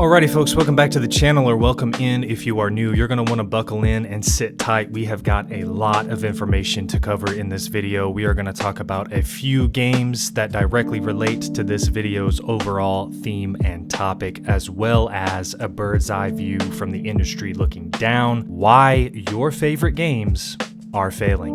Alrighty folks, welcome back to the channel, or welcome in if you are new. You're going to want to buckle in and sit tight. We have got a lot of information to cover in this video. We are going to talk about a few games that directly relate to this video's overall theme and topic, as well as a bird's eye view from the industry looking down, why your favorite games are failing.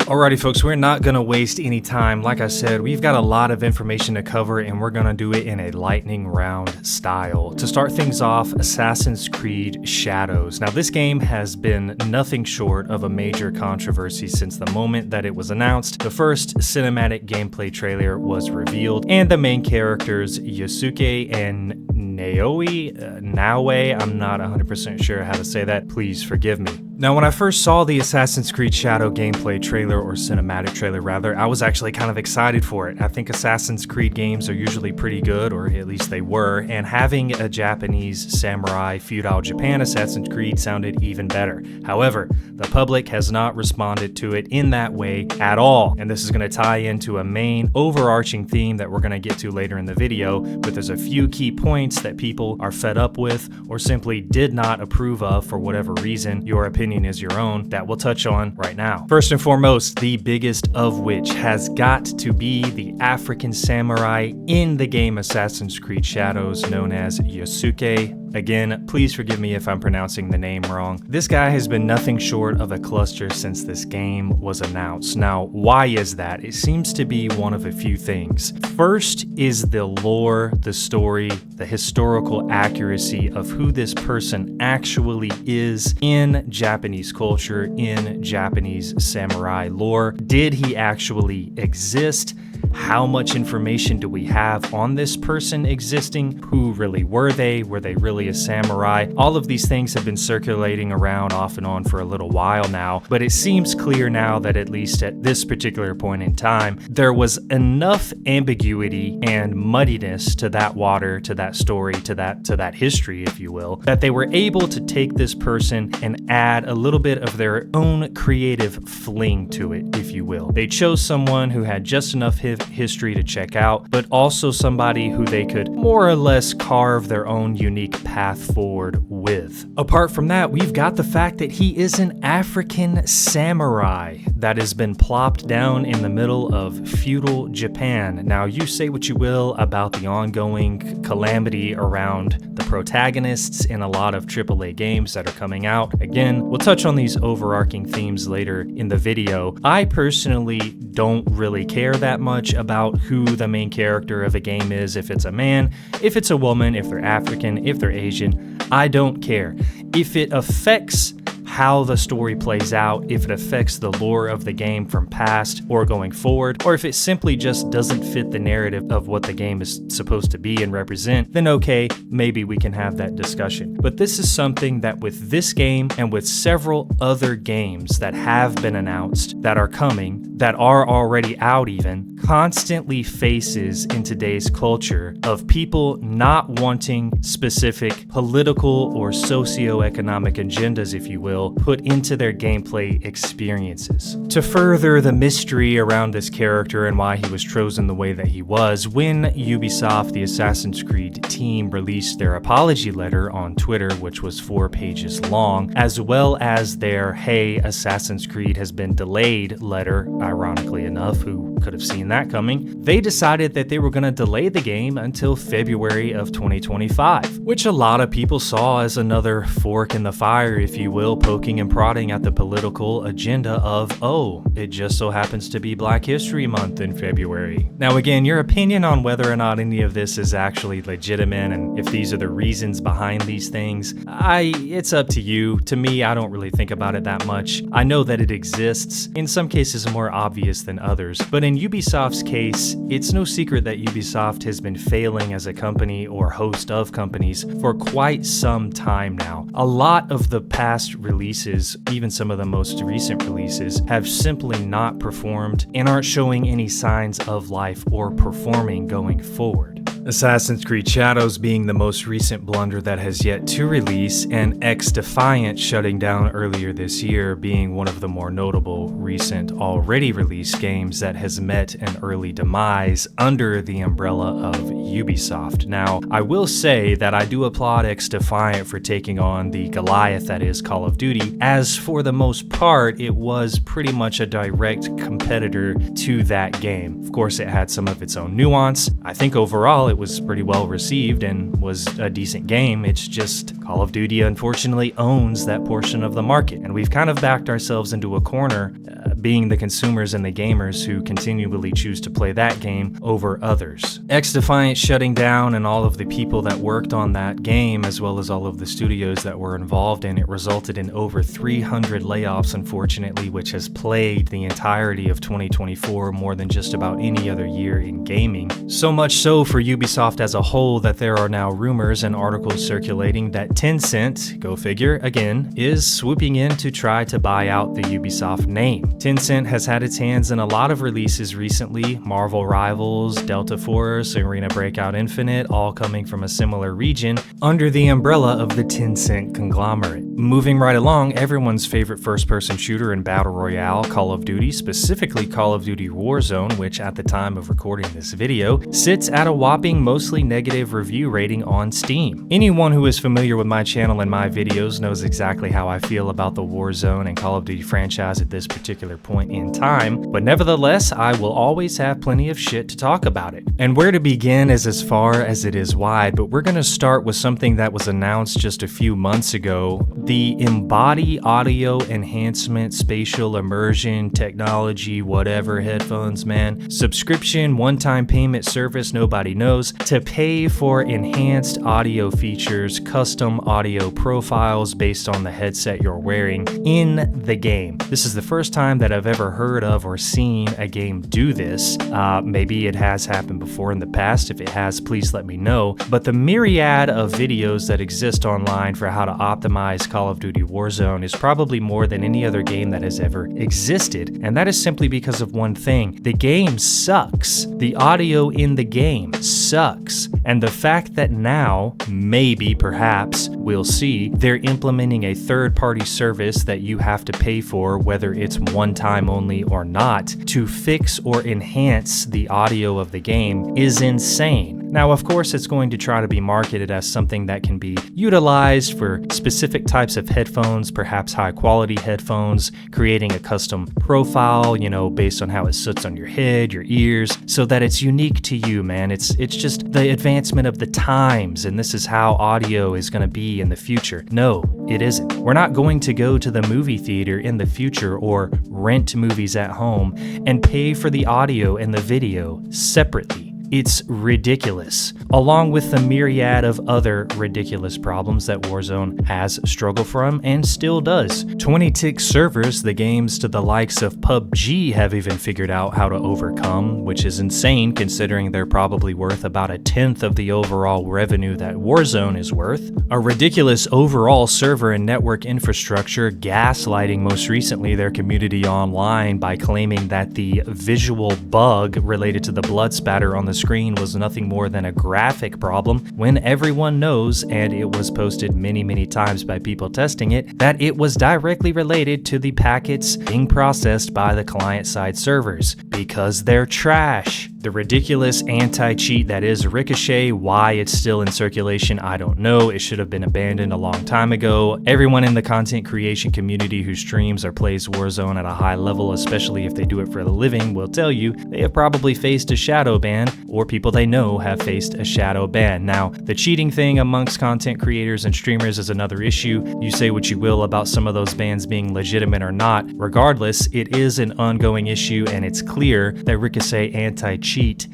Alrighty folks, we're not going to waste any time. Like I said, we've got a lot of information to cover and we're going to do it in a lightning round style. To start things off, Assassin's Creed Shadows. Now this game has been nothing short of a major controversy since the moment that it was announced. The first cinematic gameplay trailer was revealed and the main characters Yasuke and Naoe, I'm not 100% sure how to say that, please forgive me. Now when I first saw the Assassin's Creed Shadow gameplay trailer, or cinematic trailer rather, I was actually kind of excited for it. I think Assassin's Creed games are usually pretty good, or at least they were, and having a Japanese samurai feudal Japan Assassin's Creed sounded even better. However, the public has not responded to it in that way at all, and this is going to tie into a main overarching theme that we're going to get to later in the video, but there's a few key points that people are fed up with or simply did not approve of for whatever reason. Your opinion is your own, that we'll touch on right now. First and foremost, the biggest of which has got to be the African samurai in the game Assassin's Creed Shadows, known as Yasuke. Again, please forgive me if I'm pronouncing the name wrong. This guy has been nothing short of a cluster since this game was announced. Now, why is that? It seems to be one of a few things. First is the lore, the story, the historical accuracy of who this person actually is in Japanese culture, in Japanese samurai lore. Did he actually exist? How much information do we have on this person existing? Who really were they? Were they really a samurai? All of these things have been circulating around off and on for a little while now, but it seems clear now that at least at this particular point in time, there was enough ambiguity and muddiness to that water, to that story, to that history, if you will, that they were able to take this person and add a little bit of their own creative fling to it, if you will. They chose someone who had just enough history to check out, but also somebody who they could more or less carve their own unique path forward with. Apart from that, we've got the fact that he is an African samurai that has been plopped down in the middle of feudal Japan. Now, you say what you will about the ongoing calamity around the protagonists in a lot of AAA games that are coming out. Again, we'll touch on these overarching themes later in the video. I personally don't really care that much about who the main character of a game is, if it's a man, if it's a woman, if they're African, if they're Asian. I don't care. If it affects how the story plays out, if it affects the lore of the game from past or going forward, or if it simply just doesn't fit the narrative of what the game is supposed to be and represent, then okay, maybe we can have that discussion. But this is something that with this game and with several other games that have been announced, that are coming, that are already out even, constantly faces in today's culture of people not wanting specific political or socioeconomic agendas, if you will, put into their gameplay experiences. To further the mystery around this character and why he was chosen the way that he was, when Ubisoft, the Assassin's Creed team, released their apology letter on Twitter, which was 4 pages long, as well as their "Hey, Assassin's Creed has been delayed" letter, ironically enough, who could have seen that coming, they decided that they were going to delay the game until February of 2025, which a lot of people saw as another fork in the fire, if you will, poking and prodding at the political agenda of, oh, it just so happens to be Black History Month in February. Now again, your opinion on whether or not any of this is actually legitimate and if these are the reasons behind these things, it's up to you. To me, I don't really think about it that much. I know that it exists, in some cases more obvious than others, but in Ubisoft's case, it's no secret that Ubisoft has been failing as a company or host of companies for quite some time now. A lot of the past releases, even some of the most recent releases, have simply not performed and aren't showing any signs of life or performing going forward. Assassin's Creed Shadows being the most recent blunder that has yet to release, and X-Defiant shutting down earlier this year being one of the more notable recent already released games that has met an early demise under the umbrella of Ubisoft. Now, I will say that I do applaud X-Defiant for taking on the Goliath that is Call of Duty, as for the most part, it was pretty much a direct competitor to that game. Of course, it had some of its own nuance. I think overall it was pretty well received and was a decent game. It's just Call of Duty unfortunately owns that portion of the market, and we've kind of backed ourselves into a corner, being the consumers and the gamers who continually choose to play that game over others. X-Defiant shutting down and all of the people that worked on that game, as well as all of the studios that were involved in it, resulted in over 300 layoffs, unfortunately, which has plagued the entirety of 2024 more than just about any other year in gaming. So much so for Ubisoft as a whole that there are now rumors and articles circulating that Tencent, go figure again, is swooping in to try to buy out the Ubisoft name. Tencent has had its hands in a lot of releases recently: Marvel Rivals, Delta Force, Arena Breakout Infinite, all coming from a similar region under the umbrella of the Tencent conglomerate. Moving right along, everyone's favorite first-person shooter and battle royale, Call of Duty, specifically Call of Duty Warzone, which at the time of recording this video, sits at a whopping mostly negative review rating on Steam. Anyone who is familiar with my channel and my videos knows exactly how I feel about the Warzone and Call of Duty franchise at this particular point in time, but nevertheless, I will always have plenty of shit to talk about it. And where to begin is as far as it is wide, but we're gonna start with something that was announced just a few months ago: the Embody Audio Enhancement Spatial Immersion Technology whatever headphones, man. Subscription, one-time payment service nobody knows, to pay for enhanced audio features, custom audio profiles based on the headset you're wearing in the game. This is the first time that I've ever heard of or seen a game do this. Maybe it has happened before in the past. If it has, please let me know. But the myriad of videos that exist online for how to optimize Call of Duty Warzone is probably more than any other game that has ever existed, and that is simply because of one thing: the game sucks. The audio in the game sucks. And the fact that now, maybe, perhaps, we'll see, they're implementing a third-party service that you have to pay for, whether it's one time only or not, to fix or enhance the audio of the game is insane. Now, of course, it's going to try to be marketed as something that can be utilized for specific types of headphones, perhaps high-quality headphones, creating a custom profile, based on how it sits on your head, your ears, so that it's unique to you, man. It's just the advancement of the times, and this is how audio is going to be in the future. No, it isn't. We're not going to go to the movie theater in the future or rent movies at home and pay for the audio and the video separately. It's ridiculous, along with the myriad of other ridiculous problems that Warzone has struggled from and still does. 20-tick servers, the games to the likes of PUBG have even figured out how to overcome, which is insane considering they're probably worth about a tenth of the overall revenue that Warzone is worth. A ridiculous overall server and network infrastructure, gaslighting most recently their community online by claiming that the visual bug related to the blood spatter on the screen was nothing more than a graphic problem, when everyone knows, and it was posted many times by people testing it, that it was directly related to the packets being processed by the client-side servers, because they're trash. The ridiculous anti-cheat that is Ricochet, why it's still in circulation, I don't know. It should have been abandoned a long time ago. Everyone in the content creation community who streams or plays Warzone at a high level, especially if they do it for a living, will tell you they have probably faced a shadow ban, or people they know have faced a shadow ban. Now, the cheating thing amongst content creators and streamers is another issue. You say what you will about some of those bans being legitimate or not. Regardless, it is an ongoing issue, and it's clear that Ricochet anti-cheat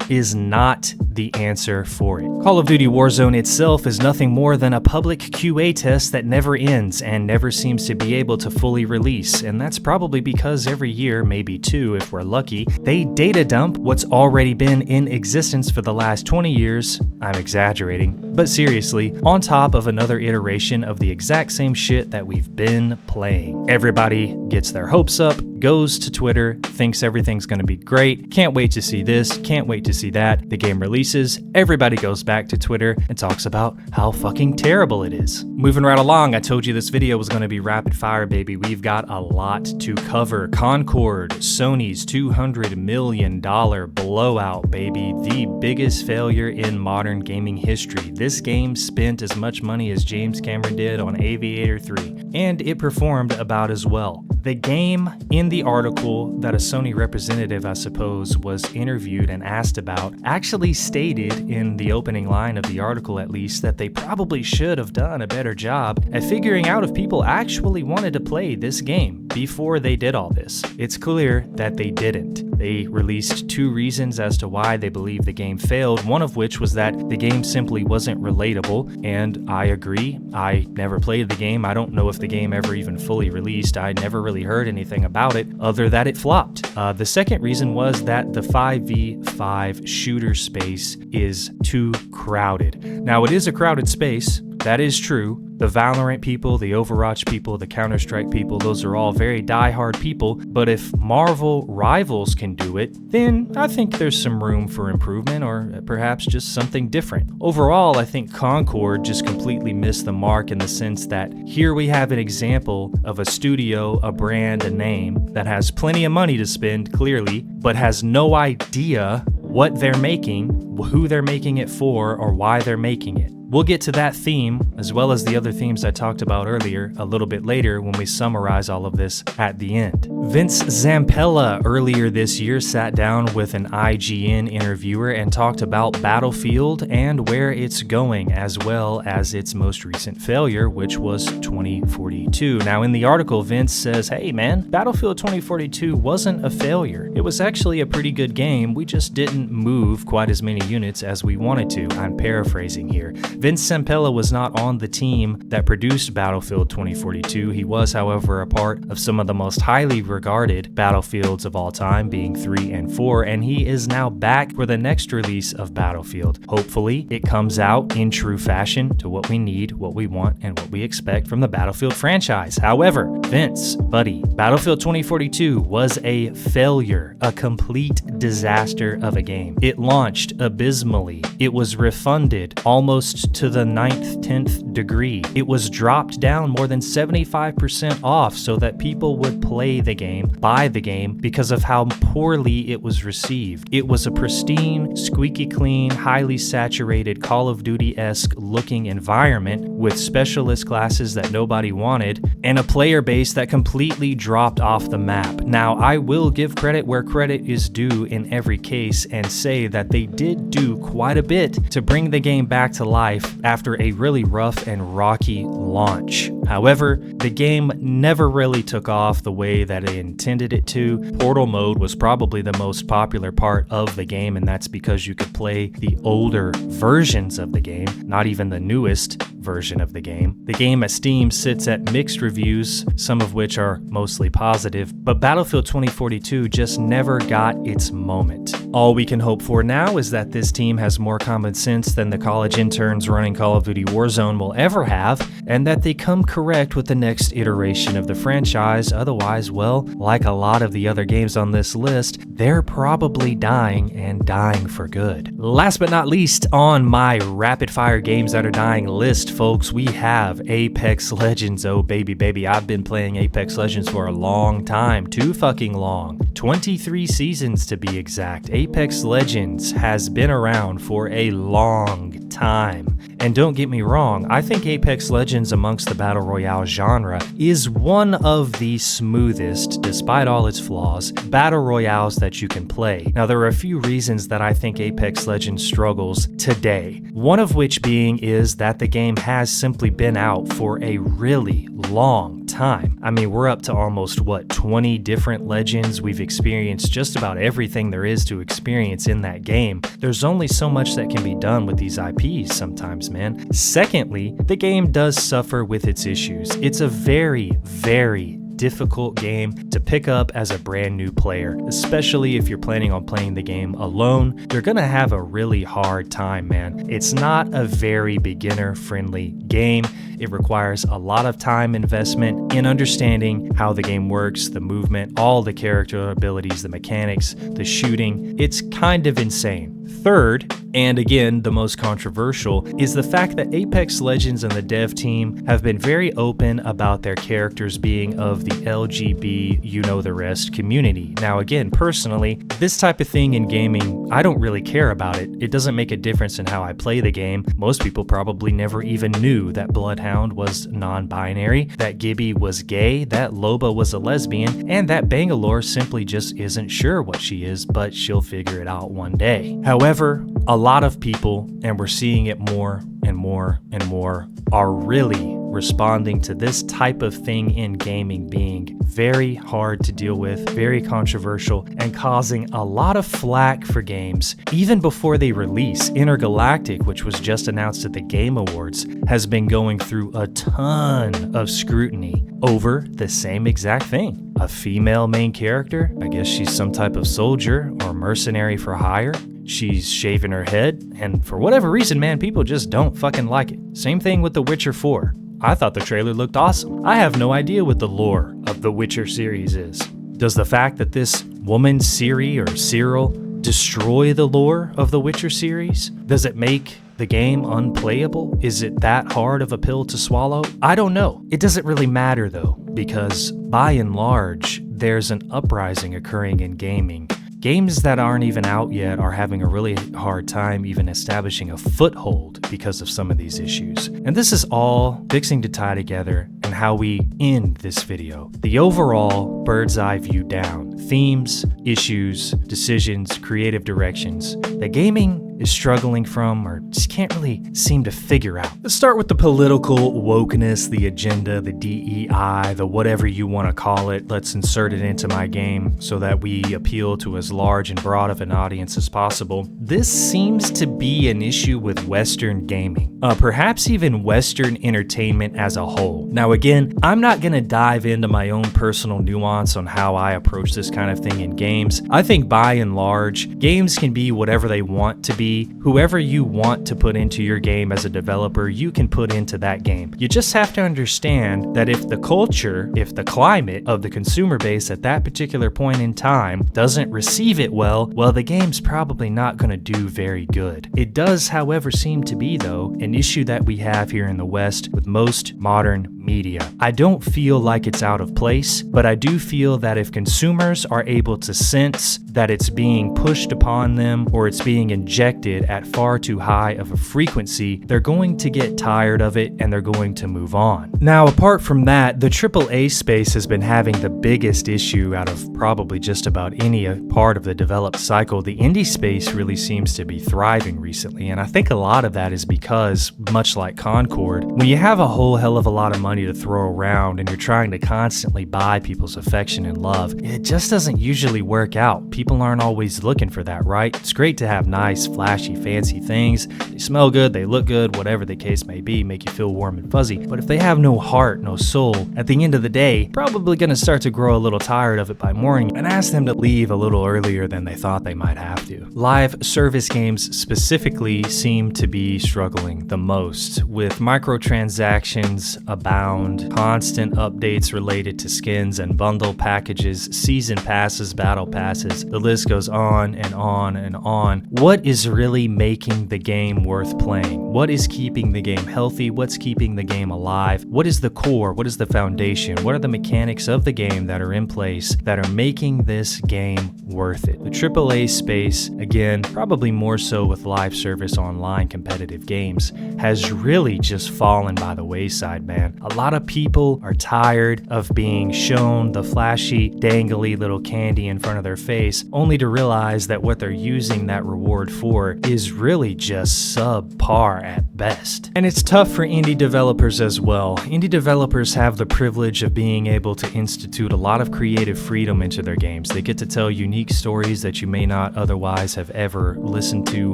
is not the answer for it. Call of Duty Warzone itself is nothing more than a public QA test that never ends and never seems to be able to fully release, and that's probably because every year, maybe two if we're lucky, they data dump what's already been in existence for the last 20 years. I'm exaggerating, but seriously, on top of another iteration of the exact same shit that we've been playing. Everybody gets their hopes up, goes to Twitter, thinks everything's going to be great, can't wait to see this, can't wait to see that. The game releases, everybody goes back to Twitter and talks about how fucking terrible it is. Moving right along, I told you this video was going to be rapid fire, baby. We've got a lot to cover. Concord, Sony's $200 million blowout, baby. The biggest failure in modern gaming history. This game spent as much money as James Cameron did on Aviator 3, and it performed about as well. The game in the article that a Sony representative, I suppose, was interviewed and asked about actually stated in the opening line of the article, at least, that they probably should have done a better job at figuring out if people actually wanted to play this game before they did all this. It's clear that they didn't. They released 2 reasons as to why they believe the game failed, one of which was that the game simply wasn't relatable, and I agree. I never played the game. I don't know if the game ever even fully released. I never really heard anything about it other than it flopped. The second reason was that the 5v5 shooter space is too crowded. Now, it is a crowded space. That is true. The Valorant people, the Overwatch people, the Counter-Strike people, those are all very die-hard people, but if Marvel Rivals can do it, then I think there's some room for improvement, or perhaps just something different. Overall, I think Concord just completely missed the mark in the sense that here we have an example of a studio, a brand, a name that has plenty of money to spend, clearly, but has no idea what they're making, who they're making it for, or why they're making it. We'll get to that theme, as well as the other themes I talked about earlier, a little bit later when we summarize all of this at the end. Vince Zampella earlier this year sat down with an IGN interviewer and talked about Battlefield and where it's going, as well as its most recent failure, which was 2042. Now, in the article, Vince says, hey man, Battlefield 2042 wasn't a failure. It was actually a pretty good game. We just didn't move quite as many units as we wanted to. I'm paraphrasing here. Vince Zampella was not on the team that produced Battlefield 2042. He was, however, a part of some of the most highly regarded Battlefields of all time, being 3 and 4, and he is now back for the next release of Battlefield. Hopefully, it comes out in true fashion to what we need, what we want, and what we expect from the Battlefield franchise. However, Vince, buddy, Battlefield 2042 was a failure, a complete disaster of a game. It launched abysmally. It was refunded almost to the 9th, 10th degree. It was dropped down more than 75% off so that people would play the game, buy the game, because of how poorly it was received. It was a pristine, squeaky clean, highly saturated Call of Duty-esque looking environment with specialist classes that nobody wanted and a player base that completely dropped off the map. Now, I will give credit where credit is due in every case and say that they did do quite a bit to bring the game back to life after a really rough and rocky launch. However, the game never really took off the way that they intended it to. Portal mode was probably the most popular part of the game, and that's because you could play the older versions of the game, not even the newest version of the game. The game at Steam sits at mixed reviews, some of which are mostly positive, but Battlefield 2042 just never got its moment. All we can hope for now is that this team has more common sense than the college interns running Call of Duty Warzone will ever have, and that they come correct with the next iteration of the franchise. Otherwise, well, like a lot of the other games on this list, they're probably dying, and dying for good. Last but not least, on my rapid fire games that are dying list, folks, we have Apex Legends. Oh baby, I've been playing Apex Legends for a long time, too fucking long. 23 seasons to be exact. Apex Legends has been around for a long time. And don't get me wrong, I think Apex Legends amongst the Battle Royale genre is one of the smoothest, despite all its flaws, Battle Royales that you can play. Now, there are a few reasons that I think Apex Legends struggles today. One of which being is that the game has simply been out for a really long time. I mean, we're up to almost, 20 different legends. We've experienced just about everything there is to experience in that game. There's only so much that can be done with these IPs sometimes, man. Secondly, the game does suffer with its issues. It's a very, very difficult game to pick up as a brand new player, especially if you're planning on playing the game alone. You're gonna have a really hard time, man. It's not a very beginner friendly game. It requires a lot of time investment in understanding how the game works, the movement, all the character abilities, the mechanics, the shooting. It's kind of insane. Third, and again, the most controversial, is the fact that Apex Legends and the dev team have been very open about their characters being of the LGB, you know the rest community. Now again, personally, this type of thing in gaming, I don't really care about it. It doesn't make a difference in how I play the game. Most people probably never even knew that Bloodhound was non-binary, that Gibby was gay, that Loba was a lesbian, and that Bangalore simply just isn't sure what she is, but she'll figure it out one day. However, a lot of people, and we're seeing it more and more and more, are really responding to this type of thing in gaming being very hard to deal with, very controversial, and causing a lot of flack for games. Even before they release, Intergalactic, which was just announced at the Game Awards, has been going through a ton of scrutiny over the same exact thing. A female main character, I guess she's some type of soldier or mercenary for hire. She's shaving her head, and for whatever reason, man, people just don't fucking like it. Same thing with The Witcher 4. I thought the trailer looked awesome. I have no idea what the lore of the Witcher series is. Does the fact that this woman, Ciri or Cyril, destroy the lore of the Witcher series? Does it make the game unplayable? Is it that hard of a pill to swallow? I don't know. It doesn't really matter though, because by and large, there's an uprising occurring in gaming. Games that aren't even out yet are having a really hard time even establishing a foothold because of some of these issues. And this is all fixing to tie together and how we end this video. The overall bird's eye view down, themes, issues, decisions, creative directions that gaming is struggling from or just can't really seem to figure out. Let's start with the political wokeness, the agenda, the DEI, the whatever you want to call it. Let's insert it into my game so that we appeal to as large and broad of an audience as possible. This seems to be an issue with Western gaming, perhaps even Western entertainment as a whole. Now again, I'm not going to dive into my own personal nuance on how I approach this kind of thing in games. I think by and large, games can be whatever they want to be. Whoever you want to put into your game as a developer, you can put into that game. You just have to understand that if the culture, if the climate of the consumer base at that particular point in time doesn't receive it well, the game's probably not going to do very good. It does, however, seem to be, though, an issue that we have here in the West with most modern media. I don't feel like it's out of place, but I do feel that if consumers are able to sense that it's being pushed upon them or it's being injected at far too high of a frequency, they're going to get tired of it and they're going to move on. Now, apart from that, the AAA space has been having the biggest issue out of probably just about any part of the developed cycle. The indie space really seems to be thriving recently, and I think a lot of that is because, much like Concord, when you have a whole hell of a lot of money to throw around and you're trying to constantly buy people's affection and love, it just doesn't usually work out. People aren't always looking for that, right? It's great to have nice, flashy, fancy things. They smell good, they look good, whatever the case may be, make you feel warm and fuzzy. But if they have no heart, no soul, at the end of the day, probably gonna start to grow a little tired of it by morning and ask them to leave a little earlier than they thought they might have to. Live service games specifically seem to be struggling the most, with microtransactions abound, constant updates related to skins and bundle packages, season passes, battle passes, the list goes on and on and on. What is really making the game worth playing? What is keeping the game healthy? What's keeping the game alive? What is the core? What is the foundation? What are the mechanics of the game that are in place that are making this game worth it? The AAA space, again, probably more so with live service online competitive games, has really just fallen by the wayside, man. A lot of people are tired of being shown the flashy, dangly little candy in front of their face, only to realize that what they're using that reward for is really just subpar at best. And it's tough for indie developers as well. Indie developers have the privilege of being able to institute a lot of creative freedom into their games. They get to tell unique stories that you may not otherwise have ever listened to,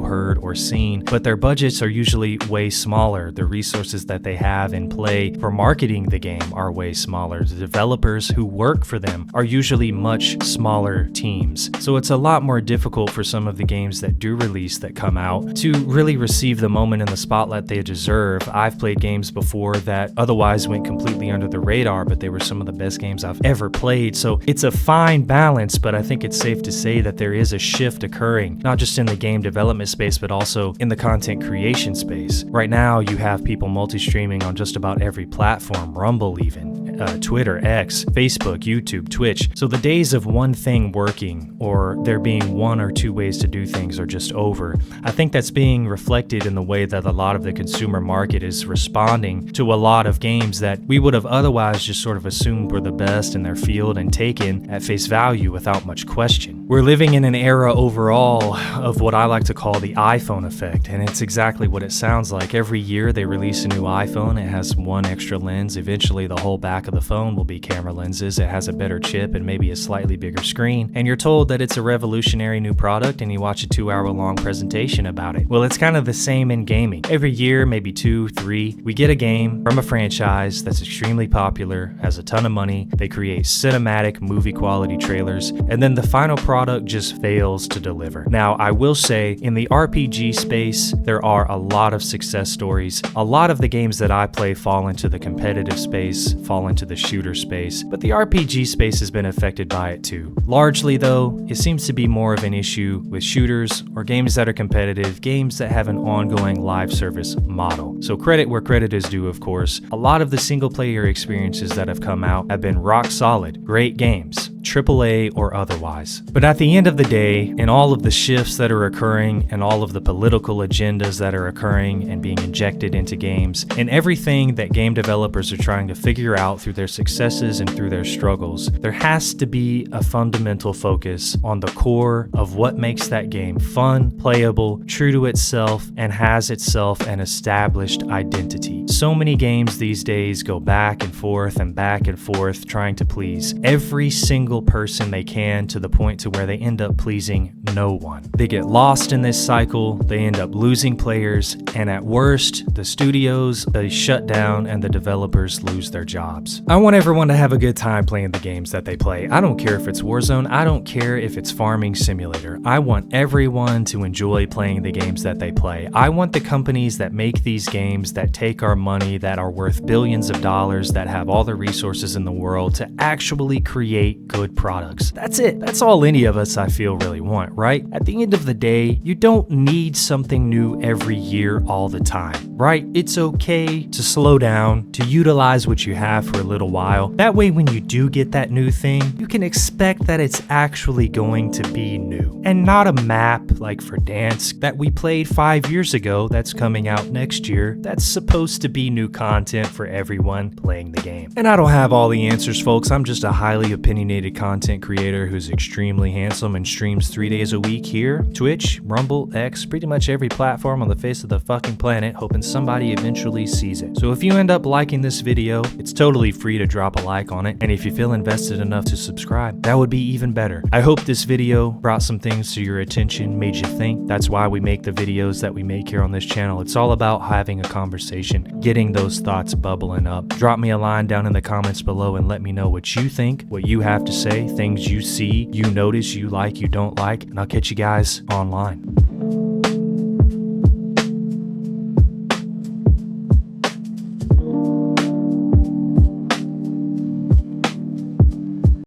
heard, or seen, but their budgets are usually way smaller. The resources that they have in play for marketing the game are way smaller. The developers who work for them are usually much smaller teams. So it's a lot more difficult for some of the games that do release that come out to really receive the moment in the spotlight they deserve. I've played games before that otherwise went completely under the radar, but they were some of the best games I've ever played. So it's a fine balance, but I think it's safe to say that there is a shift occurring, not just in the game development space, but also in the content creation space. Right now, you have people multi-streaming on just about every platform, Rumble even, Twitter, X, Facebook, YouTube, Twitch. So the days of one thing working or there being one or two ways to do things are just over. I think that's being reflected in the way that a lot of the consumer market is responding to a lot of games that we would have otherwise just sort of assumed were the best in their field and taken at face value without much question. We're living in an era overall of what I like to call the iPhone effect, and it's exactly what it sounds like. Every year they release a new iPhone. It has one extra lens. Eventually the whole back of the phone will be camera lenses. It has a better chip and maybe a slightly bigger screen, and you're told that it's a revolutionary new product and you watch a 2-hour long presentation about it. Well, it's kind of the same in gaming. Every year, maybe 2, 3, we get a game from a franchise that's extremely popular, has a ton of money. They create cinematic movie quality trailers, and then the final product just fails to deliver. Now, I will say in the RPG space, there are a lot of success stories. A lot of the games that I play fall into the competitive space, fall into the shooter space, but the RPG space has been affected by it too. Largely though, it seems to be more of an issue with shooters or games that are competitive, games that have an ongoing live service model. So credit where credit is due, of course. A lot of the single player experiences that have come out have been rock solid, great games, AAA or otherwise. But at the end of the day, in all of the shifts that are occurring and all of the political agendas that are occurring and being injected into games, and everything that game developers are trying to figure out through their successes and through their struggles, there has to be a fundamental focus on the core of what makes that game fun, playable, true to itself, and has itself an established identity. So many games these days go back and forth trying to please every single person they can to the point to where they end up pleasing no one. They get lost in this cycle, they end up losing players, and at worst, the studios, they shut down and the developers lose their jobs. I want everyone to have a good time playing the games that they play. I don't care if it's Warzone, I don't care if it's Farming Simulator. I want everyone to enjoy playing the games that they play. I want the companies that make these games, that take our money, that are worth billions of dollars, that have all the resources in the world to actually create good products. That's it. That's all any of us, I feel, really want, right? At the end of the day, you don't need something new every year all the time, right? It's okay to slow down, to utilize what you have for a little while. That way, when you do get that new thing, you can expect that it's actually going to be new and not a map like Verdansk that we played 5 years ago that's coming out next year that's supposed to be new content for everyone playing the game. And I don't have all the answers, folks. I'm just a highly opinionated content creator who's extremely handsome and streams 3 days a week here, Twitch, Rumble, X, pretty much every platform on the face of the fucking planet, hoping somebody eventually sees it. So if you end up liking this video, it's totally free to drop a like on it, and if you feel invested enough to subscribe, that would be even better. I hope this video brought some things to your attention, made you think. That's why we make the videos that we make here on this channel. It's all about having a conversation, getting those thoughts bubbling up. Drop me a line down in the comments below and let me know what you think, what you have to say, things you see, you notice, you like, you don't like, and I'll catch you guys online.